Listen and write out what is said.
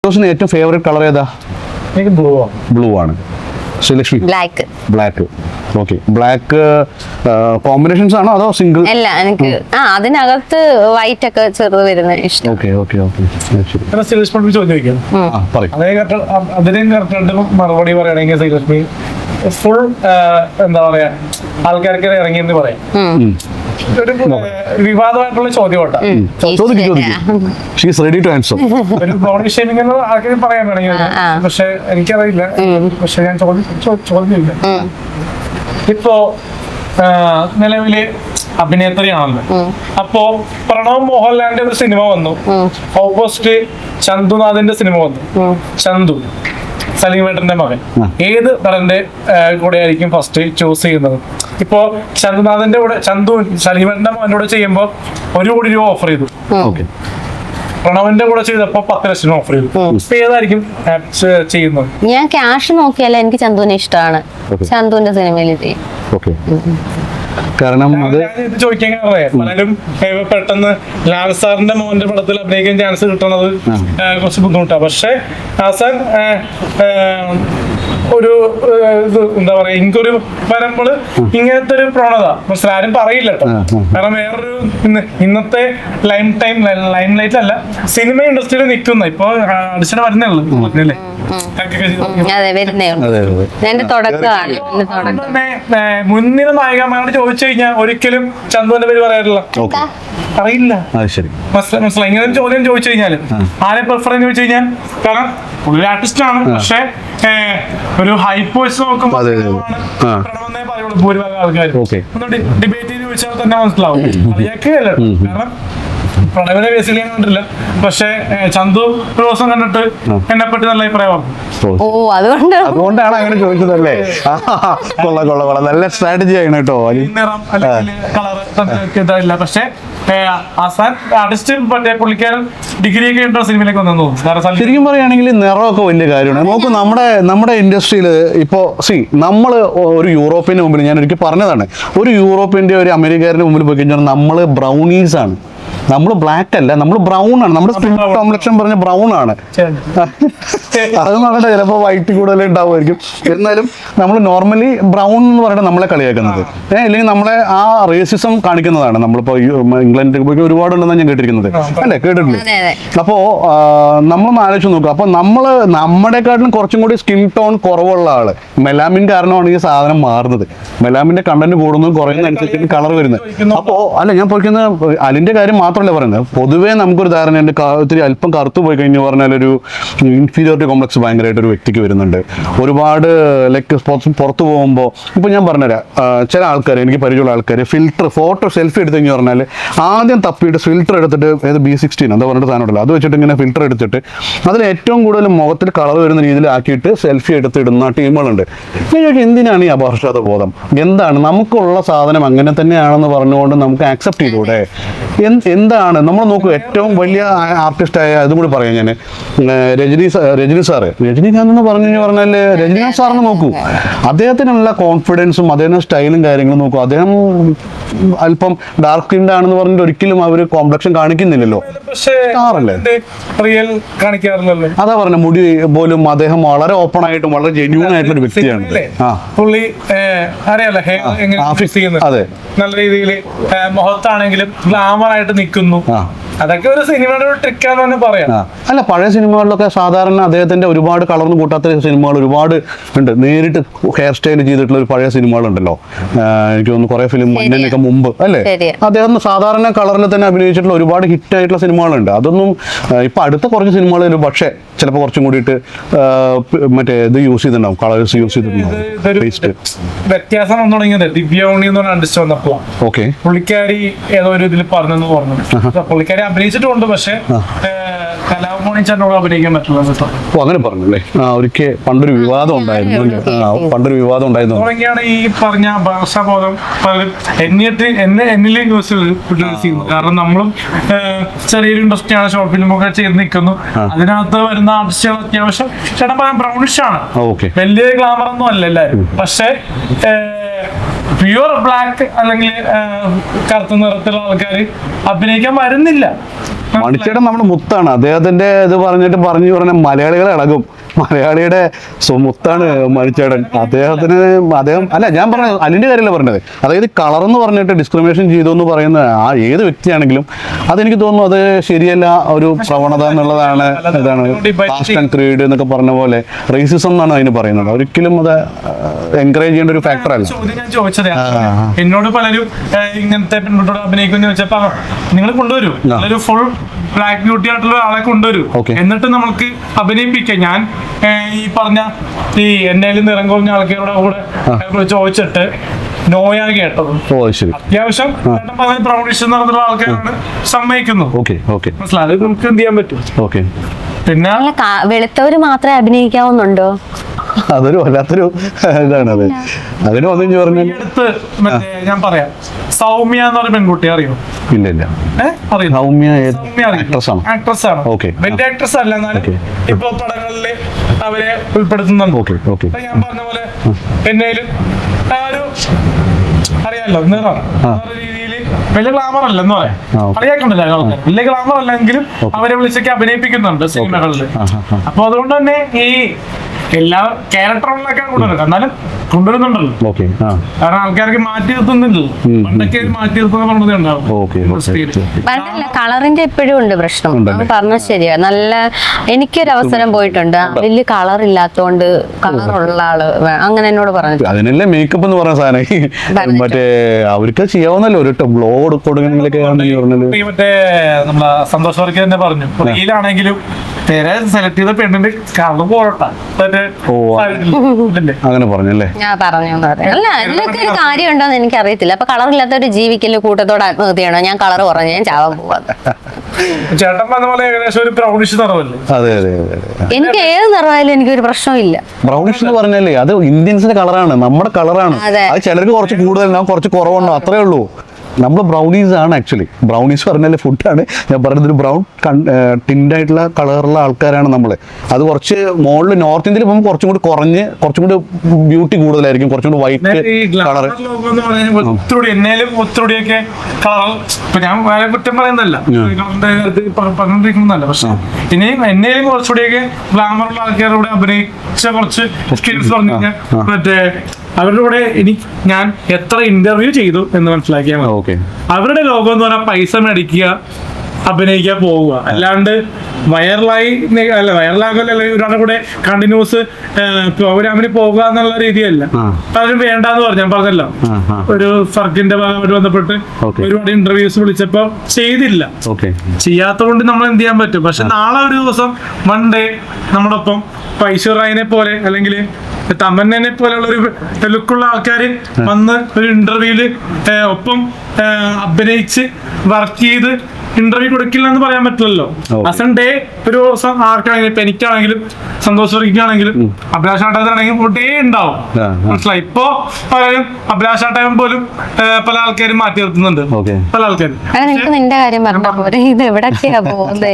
ഏറ്റവും favourite colour ഏതാ? എനിക്ക് ബ്ലൂ ആണ്. Sreelakshmi? Black. Okay, black combinations ആണോ അതോ സിംഗിൾ? അല്ല, എനിക്ക് അതിനകത്ത് വൈറ്റ് ഒക്കെ ചെറുത് വരുന്നത് ഇഷ്ടം. ഓക്കെ ഓക്കെ ഓക്കെ, ശരി. ശ്രീലക്ഷ്മി ചോദിക്കാം, അതിനും കറക്റ്റ് മറുപടി പറയുകയാണെങ്കിൽ ശ്രീലക്ഷ്മി ഫുൾ എന്താ പറയാ ആൾക്കാർക്ക് ഇറങ്ങിയെന്ന് പറയാം. ഒരു വിവാദമായിട്ടുള്ള ചോദ്യം ഒരു ബോഡി ഷേമിംഗ് എന്ന് ആൾക്കാർ പറയാൻ വേണമെങ്കിൽ, പക്ഷെ എനിക്കറിയില്ല. പക്ഷെ ഞാൻ ചോദ്യമില്ല. ഇപ്പോ നിലവില് അഭിനേത്രിയാണല്ലോ. അപ്പോ പ്രണവ് മോഹൻലാലിന്റെ ഒരു സിനിമ വന്നു, ഓപ്പോസിറ്റ് ചന്തുനാഥിന്റെ സിനിമ വന്നു. ചന്തു സലീമേട്ടന്റെ മകൻ, ഏത് നടന്റെ കൂടെ ആയിരിക്കും ഫസ്റ്റ് ചൂസ് ചെയ്യുന്നത്? ഇപ്പോ ചന്തുനാഥന്റെ കൂടെ സലീമേട്ടന്റെ മകന്റെ കൂടെ ചെയ്യുമ്പോ 1 കോടി രൂപ ഓഫർ ചെയ്തു. പ്രണവിന്റെ കൂടെ ചെയ്തപ്പോ 10 ലക്ഷം ഓഫർ ചെയ്തു. ഇപ്പൊ ഏതായിരിക്കും ചെയ്യുന്നത്? ഞാൻ ക്യാഷ് നോക്കിയാലേ എനിക്ക് ചന്തുവിനെ ഇഷ്ടമാണ്. ചന്തുവിന്റെ സിനിമയിൽ ചെയ്യും. കാരണം അത് ചോദിക്കാൻ പലരും പെട്ടെന്ന് ലാൽ സാറിന്റെ മോന്റെ പടത്തിൽ അഭിനയിക്കാൻ ചാൻസ് കിട്ടണത് കുറച്ച് ബുദ്ധിമുട്ടാണ്. പക്ഷെ ആസാൻ ഒരു എന്താ പറയാ, എനിക്കൊരു വരുമ്പോൾ ഇങ്ങനത്തെ ഒരു പ്രവണത പക്ഷെ ആരും പറയില്ല കേട്ടോ. കാരണം വേറൊരു ഇന്നത്തെ ലൈം ലൈറ്റ് അല്ല, സിനിമ ഇൻഡസ്ട്രിയിൽ നിൽക്കുന്ന ഇപ്പൊ അടിച്ചിട്ട് വരുന്നേ ഉള്ളൂ. മുൻനിര നായികമാരോട് ചോദിച്ചു കഴിഞ്ഞാൽ ഒരിക്കലും ചന്തുവിന്റെ പേര് പറയാറില്ല, അറിയില്ല. മനസ്സിലായി? ഇങ്ങനെ ചോദ്യം ചോദിച്ചു കഴിഞ്ഞാല് ആരെ പ്രിഫർ ചെയ്യുന്ന ചോദിച്ചു കഴിഞ്ഞാൽ, കാരണം ഒരു ആർട്ടിസ്റ്റ് ആണ്, പക്ഷെ ഒരു ഹൈപ്പ് വെച്ച് നോക്കുമ്പോൾ പ്രണവെന്നേ പറയുള്ളൂ ഭൂരിഭാഗം ആൾക്കാരും. ഒന്ന് ഡിബേറ്റ് ചെയ്ത് ചോദിച്ചാൽ തന്നെ മനസ്സിലാവും. അറിയാക്കല്ല, കാരണം പ്രണവിനെ ബേസിക്കലി ഞാൻ കണ്ടില്ല, പക്ഷെ ചന്തു ഒരു ദിവസം കണ്ടിട്ട് എന്നെ പറ്റി നല്ല അഭിപ്രായം. അതുകൊണ്ടാണ് അങ്ങനെ ചോദിച്ചതല്ലേ? കൊള്ളാം, നല്ല സ്ട്രാറ്റജി ആണ് കേട്ടോ. നിറം അല്ലെങ്കിൽ കളർ ഇല്ല, പക്ഷെ ആസാൻ ആർട്ടിസ്റ്റ് പുള്ളിക്കാരൻ ഡിഗ്രി ഒക്കെ ഉണ്ടോ സിനിമയിലേക്ക് വന്നു തോന്നുന്നു. ശരിക്കും പറയുകയാണെങ്കിൽ നിറമൊക്കെ വലിയ കാര്യമാണ്. നോക്കൂ, നമ്മുടെ ഇൻഡസ്ട്രിയിൽ ഇപ്പോ നമ്മള് ഒരു യൂറോപ്പിന്റെ മുമ്പിൽ, ഞാൻ ഒരിക്കൽ പറഞ്ഞതാണ്, ഒരു യൂറോപ്പിന്റെ ഒരു അമേരിക്കയുടെ മുമ്പിൽ പോയി കഴിഞ്ഞാൽ നമ്മള് ബ്രൗണീസ് ആണ്. നമ്മൾ ബ്ലാക്ക് അല്ല, നമ്മൾ ബ്രൗൺ ആണ്. നമ്മുടെ സ്കിൻ കോംപ്ലക്ഷൻ പറഞ്ഞ ബ്രൗൺ ആണ്. അത് നോക്കട്ടെ, ചിലപ്പോൾ വൈറ്റ് കൂടുതൽ ഉണ്ടാവുമായിരിക്കും. എന്നാലും നമ്മൾ നോർമലി ബ്രൗൺ എന്ന് പറയുന്നത് നമ്മളെ കളിയാക്കുന്നത്, അല്ലെങ്കിൽ നമ്മളെ ആ റേസിസം കാണിക്കുന്നതാണ്. നമ്മളിപ്പോ ഇംഗ്ലണ്ടിൽ പോയി ഒരുപാടുണ്ടെന്നാണ് ഞാൻ കേട്ടിരിക്കുന്നത്, അല്ലേ? കേട്ടിട്ടില്ലേ? അപ്പോ നമ്മളൊന്ന് ആലോചിച്ച് നോക്കുക. അപ്പൊ നമ്മുടെക്കാട്ടിലും കുറച്ചും കൂടി സ്കിൻ ടോൺ കുറവുള്ള ആള്, മെലാമിൻ കാരണമാണ് ഈ സാധനം മാറുന്നത്. മെലാമിന്റെ കണ്ടന്റ് കൂടുന്നതും കുറയുന്നതനുസരിച്ച് കളർ വരുന്നത്. അപ്പോ അല്ല, ഞാൻ പറയുന്നത് അലിന്റെ കാര്യം മാത്രമല്ല പറയുന്നത്. പൊതുവേ നമുക്കൊരു ധാരണയുണ്ട്, ഒത്തിരി അല്പം കറുത്തു പോയി കഴിഞ്ഞു പറഞ്ഞാൽ ഒരു ഇൻഫീരിയോറിറ്റി കോംപ്ലക്സ് ഭയങ്കരമായിട്ട് ഒരു വ്യക്തിക്ക് വരുന്നുണ്ട്. ഒരുപാട് ലൈക്ക് പുറത്തു പോകുമ്പോൾ ഇപ്പൊ ഞാൻ പറഞ്ഞുതരാം, ചില ആൾക്കാർ, എനിക്ക് പരിചയമുള്ള ആൾക്കാർ ഫോട്ടോ സെൽഫി എടുത്തു കഴിഞ്ഞു പറഞ്ഞാൽ ആദ്യം തപ്പിയിട്ട് ഫിൽറ്റർ എടുത്തിട്ട്, ഏത് B16 എന്താ പറഞ്ഞിട്ട് സാധനമുണ്ടല്ലോ, അത് വെച്ചിട്ട് ഇങ്ങനെ ഫിൽറ്റർ എടുത്തിട്ട് അതിൽ ഏറ്റവും കൂടുതൽ മുഖത്തിൽ കളർ വരുന്ന രീതിയിൽ ആക്കിയിട്ട് സെൽഫി എടുത്തിടുന്ന ടീമുകളുണ്ട്. ഞാൻ ചോദിച്ചാൽ എന്തിനാണ് ഈ അപകർഷത ബോധം? എന്താണ്? നമുക്കുള്ള സാധനം അങ്ങനെ തന്നെയാണെന്ന് പറഞ്ഞുകൊണ്ട് നമുക്ക് ആക്സെപ്റ്റ് ചെയ്തൂടെ? എന്താണ്? നമ്മൾ നോക്കൂ, ഏറ്റവും വലിയ ആർട്ടിസ്റ്റായ അതും കൂടി പറയാം ഞാൻ, രജനീകാന്ത് എന്ന് പറഞ്ഞാൽ രജനീകാന്ത് സാറിന് നോക്കൂ, അദ്ദേഹത്തിനുള്ള കോൺഫിഡൻസും അദ്ദേഹത്തിന്റെ സ്റ്റൈലും കാര്യങ്ങളും നോക്കൂ. അദ്ദേഹം അല്പം ഡാർക്ക് സ്കിൻഡ് ആണെന്ന് പറഞ്ഞിട്ട് ഒരിക്കലും അവർ കോംപ്ലക്ഷൻ കാണിക്കുന്നില്ലല്ലോ. അതാ പറഞ്ഞ മുടി പോലും അദ്ദേഹം വളരെ ഓപ്പൺ ആയിട്ടും വളരെ ജെന്യൂൻ ആയിട്ടുള്ള ഒരു വ്യക്തിയാണ്. അതെ, നല്ല രീതിയിൽ മുഖത്താണെങ്കിലും ഗ്ലാമർ ആയിട്ട് നിൽക്കുന്നു. അതൊക്കെ ഒരു സിനിമയുടെ ഒരു ട്രിക്കാന്ന് തന്നെ പറയാം. അല്ല, പഴയ സിനിമകളിലൊക്കെ സാധാരണ അദ്ദേഹത്തിന്റെ ഒരുപാട് കളർന്ന് കൂട്ടാത്ത സിനിമകൾ ഒരുപാട് ഉണ്ട്. നേരിട്ട് ഹെയർ സ്റ്റൈൽ ചെയ്തിട്ടുള്ള ഒരു പഴയ സിനിമകളുണ്ടല്ലോ, എനിക്ക് തോന്നുന്നു കുറെ ഫിലിം മഞ്ഞനൊക്കെ മുമ്പ്, അല്ലേ? അദ്ദേഹം സാധാരണ കളറിൽ തന്നെ അഭിനയിച്ചിട്ടുള്ള ഒരുപാട് ഹിറ്റ് ആയിട്ടുള്ള സിനിമകളുണ്ട്. അതൊന്നും ഇപ്പൊ അടുത്ത കുറച്ച് സിനിമകളിൽ പക്ഷേ ചിലപ്പോൾ കുറച്ചും കൂടിയിട്ട് മറ്റേ ഇത് യൂസ് ചെയ്തിട്ടുണ്ടാവും, കളേഴ്സ് യൂസ് ചെയ്തിട്ടുണ്ടാവും. വ്യത്യാസം വന്നു തുടങ്ങിയത് ദിവ്യ ഉണ്ണി എന്ന് പറഞ്ഞ ആർട്ടിസ്റ്റ് വന്നപ്പോ പുള്ളിക്കാരി ഏതോ ഒരു ഇതിൽ പറഞ്ഞെന്ന് പറഞ്ഞു. പുള്ളിക്കാരി അഭിനയിച്ചിട്ടുണ്ട്, പക്ഷെ കലാഭവൻ ചേട്ടനോട് അഭിനയിക്കാൻ പറ്റില്ല. അങ്ങനെ പറഞ്ഞല്ലേ? ഒരിക്കൽ പണ്ടൊരു വിവാദം ഉണ്ടായിരുന്നു. തുടങ്ങിയാണ് ഈ പറഞ്ഞ ഭാഷാബോധം എന്നിലേക്ക് ചെയ്യുന്നു. കാരണം നമ്മളും ചെറിയൊരു ഇൻഡസ്ട്രിയാണ്, ഷോർട്ട് ഫിലിമൊക്കെ ചെയ്ത് നിൽക്കുന്നു. അതിനകത്ത് വരുന്ന ആർട്ടിസ്റ്റുകൾ അത്യാവശ്യം ചേട്ടൻ ബ്രൗണിഷ് ആണ്, വലിയ ഗ്ലാമർ ഒന്നും അല്ല എല്ലാവരും. പക്ഷെ പ്യുവർ ബ്ലാക്ക് അല്ലെങ്കിൽ കറുത്ത നിറത്തിലുള്ള ആൾക്കാർ അഭിനയിക്കാൻ വരുന്നില്ല. മണിച്ചേട്ടൻ നമ്മുടെ മുത്താണ്. അദ്ദേഹത്തിന്റെ ഇത് പറഞ്ഞ മലയാളികളെ ഇളകും. മലയാളിയുടെ മുത്താണ് മണിച്ചേട്ടൻ. അദ്ദേഹം അല്ല, ഞാൻ പറഞ്ഞ അലിന്റെ കാര്യമല്ല പറഞ്ഞത്. അതായത് കളർ എന്ന് പറഞ്ഞിട്ട് ഡിസ്ക്രിമിനേഷൻ ചെയ്തു എന്ന് പറയുന്ന ആ ഏത് വ്യക്തിയാണെങ്കിലും അതെനിക്ക് തോന്നുന്നു അത് ശരിയല്ല, ഒരു പ്രവണത എന്നുള്ളതാണ്. ഇതാണ് കാസ്റ്റ് ആൻഡ് ക്രീഡ് എന്നൊക്കെ പറഞ്ഞ പോലെ റേസിസം എന്നാണ് അതിന് പറയുന്നത്. ഒരിക്കലും അത് എൻകറേജ് ചെയ്യേണ്ട ഒരു ഫാക്ടർ അല്ല. ഞാൻ ചോദിച്ചത് എന്നോട് പലരും ഇങ്ങനത്തെ പെൺകുട്ടിയോട് അഭിനയിക്കുന്ന ചോദിച്ചപ്പോ നിങ്ങൾ കൊണ്ടുവരൂ, ഒരു ഫുൾ ബ്ലാക്ക് ബ്യൂട്ടി ആയിട്ടുള്ള ആളെ കൊണ്ടുവരൂ, എന്നിട്ട് നമുക്ക് അഭിനയിപ്പിക്കാം. ഞാൻ ഈ പറഞ്ഞ ഈ എന്റെ നിറം കുറഞ്ഞ ആൾക്കാരുടെ കൂടെ ചോദിച്ചിട്ട് നോയാ കേട്ടത്. അത്യാവശ്യം പ്രൗഡിഷ് നടന്നുള്ള ആൾക്കാരാണ് സമ്മതിക്കുന്നത്. മനസ്സിലായി, നമുക്ക് എന്ത് ചെയ്യാൻ പറ്റും. പിന്നെ വെളുത്തവര് മാത്രമേ അഭിനയിക്കാവുന്നുണ്ടോ? അതൊരു വല്ലാത്തൊരു ഇതാണ്. അത് അതിന് ഒന്നും പറഞ്ഞു മറ്റേ ഞാൻ പറയാം, സൗമ്യ എന്ന് പറഞ്ഞ പെൺകുട്ടി അറിയോ? ഇല്ല. സൗമ്യ ആക്ട്രസ് ആണ്. വലിയ ആക്ട്രസ് അല്ല, എന്നാലും ഇപ്പൊ പടങ്ങളില് അവരെ ഉൾപ്പെടുത്തുന്നുണ്ട്. ഞാൻ പറഞ്ഞ പോലെ എന്നേലും ആ ഒരു അറിയാലോ നിറം രീതിയില് വലിയ ഗ്ലാമർ അല്ല എന്ന് പറയാം, അറിയാക്കണ്ടല്ലോ. വലിയ ഗ്ലാമർ അല്ലെങ്കിലും അവരെ വിളിച്ചൊക്കെ അഭിനയിപ്പിക്കുന്നുണ്ട് സിനിമകളിൽ. അപ്പൊ അതുകൊണ്ട് തന്നെ ഈ എല്ലാ ക്യാരക്ടറുകളിലൊക്കെ കൊണ്ടുവരും, എന്നാലും കൊണ്ടുവരുന്നുണ്ടല്ലോ. കാരണം ആൾക്കാർക്ക് മാറ്റി നിർത്തുന്നില്ലല്ലോ. പണ്ടൊക്കെ മാറ്റി നിർത്തുന്ന പ്രവണത ഉണ്ടാവും. പണ്ടല്ല, കളറിന്റെ എപ്പോഴും ഉണ്ട് പ്രശ്നം. പറഞ്ഞാൽ ശരിയാ. നല്ല എനിക്കൊരു അവസരം പോയിട്ടുണ്ട്, വലിയ കളർ ഇല്ലാത്തോണ്ട് കളറുള്ള ആള് അങ്ങനെ എന്നോട് പറഞ്ഞു. അതിനല്ലേ മേക്കപ്പ് എന്ന് പറഞ്ഞ സാധനം. മറ്റേ അവർക്ക് ചെയ്യാവുന്നല്ലോ, ഒരു ഗ്ലോ കൊടുക്കണമെങ്കിലൊക്കെ മറ്റേ നമ്മളെ സന്തോഷ് വർക്കി തന്നെ പറഞ്ഞു, റീലാണെങ്കിലും സെലക്ട് ചെയ്ത പെണ്ണിന്റെ കളർ പോരട്ടെ അങ്ങനെ പറഞ്ഞല്ലേ. ഞാൻ പറഞ്ഞു അല്ല, ഇതിലൊക്കെ ഒരു കാര്യം ഉണ്ടോന്ന് എനിക്ക് അറിയത്തില്ല. അപ്പൊ കളർ ഇല്ലാത്ത ഒരു ജീവിക്കല് കൂട്ടത്തോട് ആത്മഹത്യയാണോ? ഞാൻ കളർ കുറഞ്ഞു, ഞാൻ ചാവാൻ പോവാതെ. ചേട്ടൻ പറഞ്ഞ പോലെ ഏകദേശം ഒരു ബ്രൗണിഷ് നിറമല്ലേ? അതെ. എനിക്ക് ഏത് നിറമായാലും എനിക്കൊരു പ്രശ്നമില്ല. ബ്രൗണിഷ് എന്ന് പറഞ്ഞാലേ അത് ഇന്ത്യൻസിന്റെ കളറാണ്, നമ്മുടെ കളറാണ്. അത് ചിലർക്ക് കുറച്ച് കൂടുതൽ, കുറച്ച് കുറവുണ്ടോ, അത്രേ ഉള്ളൂ. നമ്മൾ ബ്രൗണീസ് ആണ് ആക്ച്വലി. ബ്രൗണീസ് പറഞ്ഞാൽ ഫുഡാണ്. ഞാൻ പറയുന്നത് ഒരു ബ്രൗൺ ടിൻഡായിട്ടുള്ള കളറുള്ള ആൾക്കാരാണ് നമ്മൾ. അത് കുറച്ച് മുകളിൽ നോർത്ത് ഇന്ത്യയിൽ പോകുമ്പോൾ കുറച്ചും കൂടി കുറഞ്ഞ് കുറച്ചും കൂടി ബ്യൂട്ടി കൂടുതലായിരിക്കും, കുറച്ചും കൂടി വൈറ്റ് കളർ. ഒത്തുകൂടിയൊക്കെ കളർ ഇപ്പൊ ഞാൻ വേറെ കുറ്റം പറയുന്നതല്ല, പറഞ്ഞോണ്ടിരിക്കുന്നതല്ല. പക്ഷെ ഇനിയും എന്നേലും കുറച്ചുകൂടിയൊക്കെ ഗ്ലാമറുള്ള ആൾക്കാരോട് അഭിനയിച്ച കുറച്ച് സ്കിൽസ് പറഞ്ഞു കഴിഞ്ഞാൽ മറ്റേ അവരുടെ കൂടെ ഞാൻ എത്ര ഇന്റർവ്യൂ ചെയ്തു എന്ന് മനസ്സിലാക്കിയാൽ മതി. അവരുടെ ലോകം എന്ന് പറഞ്ഞാൽ പൈസ മേടിക്കുക, അഭിനയിക്കാൻ പോവുക, അല്ലാണ്ട് വൈറലാകല്ല ഒരാളുടെ കൂടെ കണ്ടിന്യൂസ് പ്രോഗ്രാമിന് പോകുക എന്നുള്ള രീതിയല്ല. പലരും വേണ്ടെന്ന് പറഞ്ഞു. ഞാൻ പറഞ്ഞല്ലോ, ഒരു സർക്കിന്റെ ഭാഗമായിട്ട് ബന്ധപ്പെട്ട് ഒരുപാട് ഇന്റർവ്യൂസ് വിളിച്ചപ്പോ ചെയ്തില്ല. ചെയ്യാത്തതുകൊണ്ട് നമ്മൾ എന്ത് ചെയ്യാൻ പറ്റും? പക്ഷെ നാളെ ഒരു ദിവസം വൺ ഡേ നമ്മുടെ ഒപ്പം ഐശ്വര്യനെ പോലെ അല്ലെങ്കിൽ തമന്നനെ പോലെയുള്ള ഒരു ലുക്കുള്ള ആൾക്കാർ വന്ന് ഒരു ഇന്റർവ്യൂല് ഒപ്പം അഭിനയിച്ച് വർക്ക് ചെയ്ത് ഇന്റർവ്യൂ കൊടുക്കില്ല എന്ന് പറയാൻ പറ്റില്ലല്ലോ. അസൻ ഡേ ഒരു ദിവസം ആർക്കാണെങ്കിലും, ഇപ്പൊ എനിക്കാണെങ്കിലും സന്തോഷ് വർക്കിക്കാണെങ്കിലും അഭിലാഷ് ആട്ടാണെങ്കിലും ഡേ ഉണ്ടാവും. മനസ്സിലായി? ഇപ്പൊ പലരും അഭിലാഷ് ആട്ടയം പോലും പല ആൾക്കാരും മാറ്റി നിർത്തുന്നുണ്ട്. പല ആൾക്കാരും നിന്റെ കാര്യം പറഞ്ഞ പോലെ ഇത് എവിടൊക്കെയാ പോകുന്നത്.